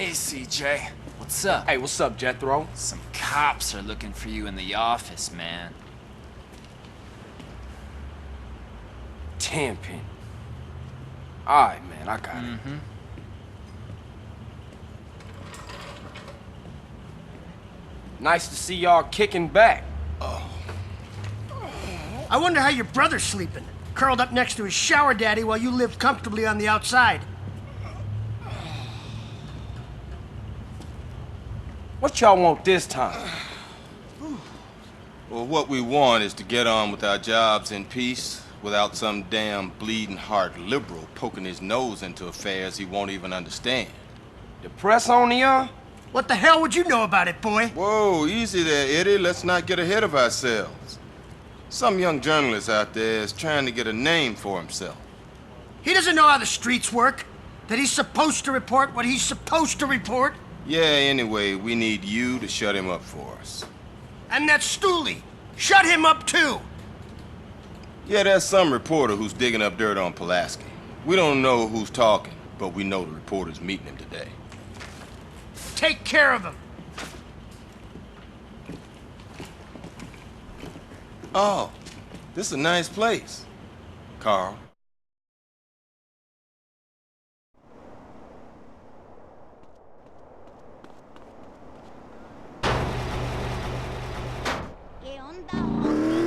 Hey, CJ. What's up? Hey, what's up, Jethro? Some cops are looking for you in the office, man. Tenpin. Alright, man, I got it. Nice to see y'all kicking back. I wonder how your brother's sleeping. Curled up next to his shower daddy while you live comfortably on the outside. What y'all want this time? Well, what we want is to get on with our jobs in peace without some damn bleeding heart liberal poking his nose into affairs he won't even understand. The press on y'all? What the hell would you know about it, boy? Whoa, easy there, Eddie. Let's not get ahead of ourselves. Some young journalist out there is trying to get a name for himself. He doesn't know how the streets work. That he's supposed to report what he's supposed to report. Yeah, anyway, we need you to shut him up for us. And that Stooley. Shut him up, too. Yeah, there's some reporter who's digging up dirt on Pulaski. We don't know who's talking, but we know the reporter's meeting him today. Take care of him. Oh, this is a nice place, Carl. ¿Qué onda, homie?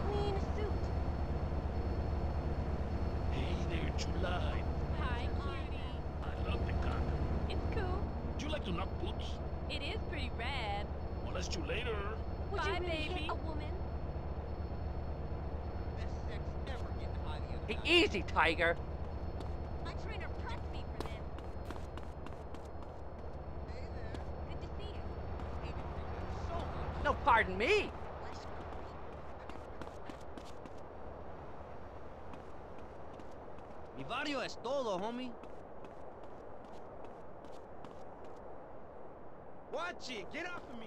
Clean suit. Hey there, July. Hi, cutie. I love the gun. It's cool. Would you like to knock boots? It is pretty rad. Molest you later. Would Bye, you really baby. hit a woman? Hey, easy, Tiger. My trainer prepped me for this. Hey there. Good to see you. No, pardon me. Mi barrio es todo, homie. Watch it! Get off of me!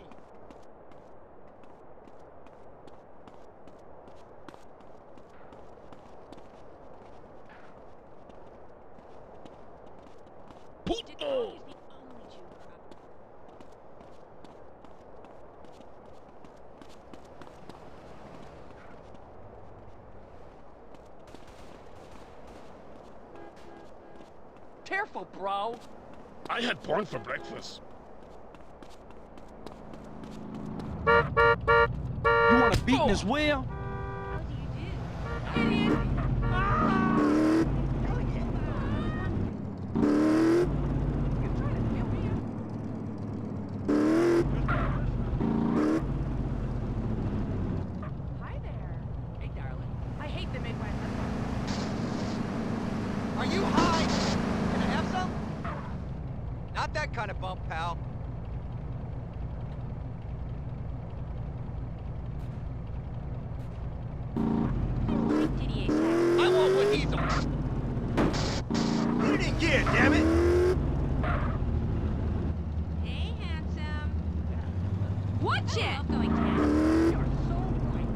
Puto! Detroit is the only Jew crop. Careful, bro. I had porn for breakfast. You want a beating as well? How do you do? Idiot. Hi there. Hey, darling. I hate the Midwest. Are you high? Can I have some? Not that kind of bump, pal. I like Didier Sax. I want what he's on. Put it in gear, damn it! Hey, handsome. Watch I it! love Going down. You're so right.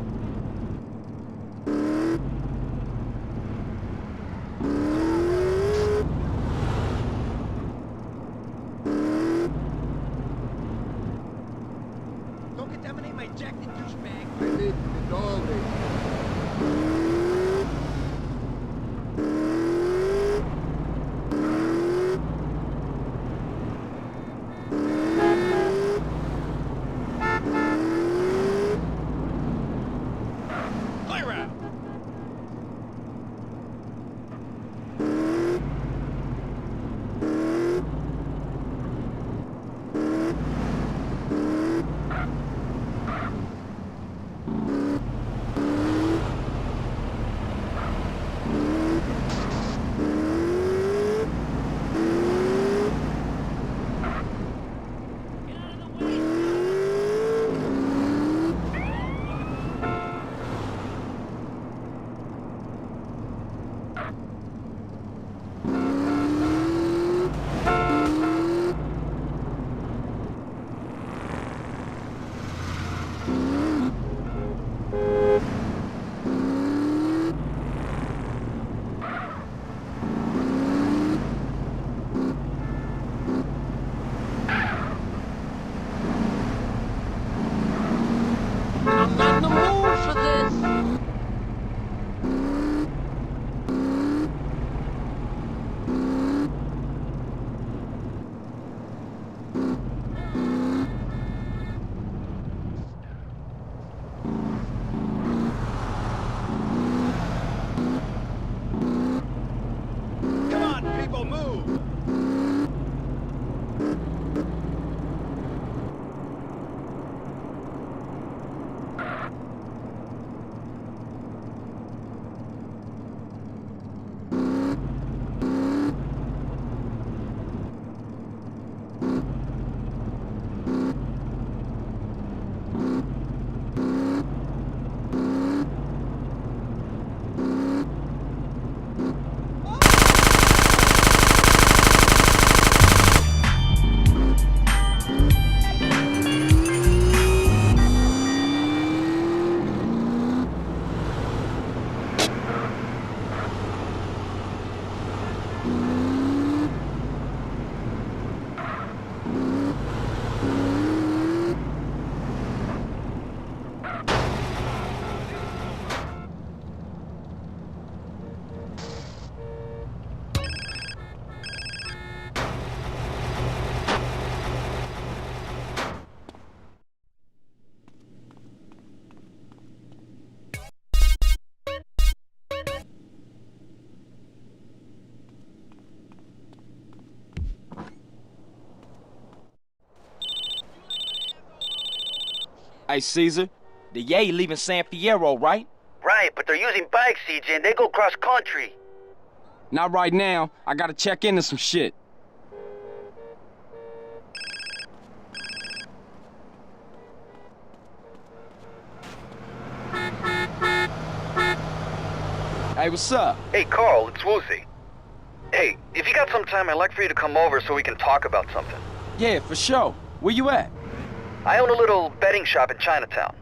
Don't contaminate my jacket, douchebag. Hey, Caesar, the Yay leaving San Fierro, right? Right, but they're using bikes, CJ, and they go cross country. Not right now. I gotta check into some shit. Hey, what's up? Hey, Carl, it's Woozy. Hey, if you got some time, I'd like for you to come over so we can talk about something. Yeah, for sure. Where you at? I own a little betting shop in Chinatown.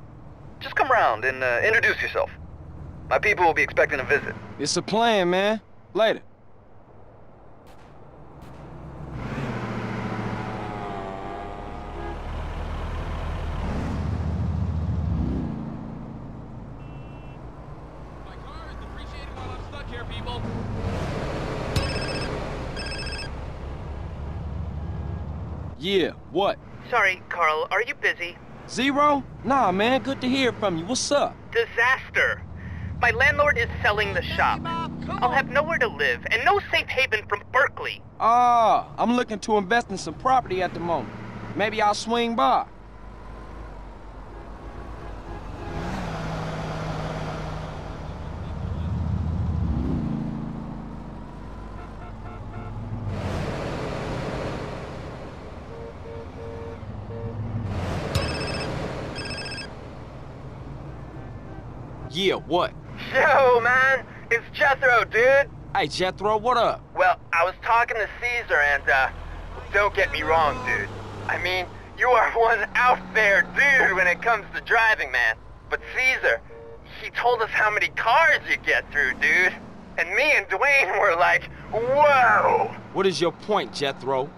Just come around and introduce yourself. My people will be expecting a visit. It's a plan, man. Later. My car is depreciating while I'm stuck here, people. Yeah, what? Sorry, Carl, are you busy? Zero? Nah, man, good to hear from you. What's up? Disaster! My landlord is selling the shop. I'll have nowhere to live and no safe haven from Berkeley. Ah, I'm looking to invest in some property at the moment. Maybe I'll swing by. Yeah, what? Yo, man, it's Jethro, dude. Hey, Jethro, what up? Well, I was talking to Caesar and, don't get me wrong, dude. I mean, you are one out there dude when it comes to driving, man. But Caesar, he told us how many cars you get through, dude. And me and Dwayne were like, whoa! What is your point, Jethro?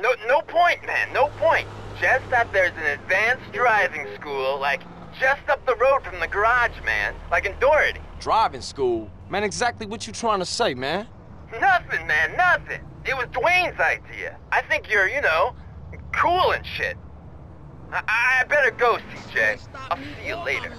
No point, man, no point. Just that there's an advanced driving school, like, just up the road from the garage, man. Like in Doherty. Driving school? Man, exactly what you trying to say, man? Nothing, man, nothing. It was Dwayne's idea. I think you're, you know, cool and shit. I better go, CJ. I'll see you later.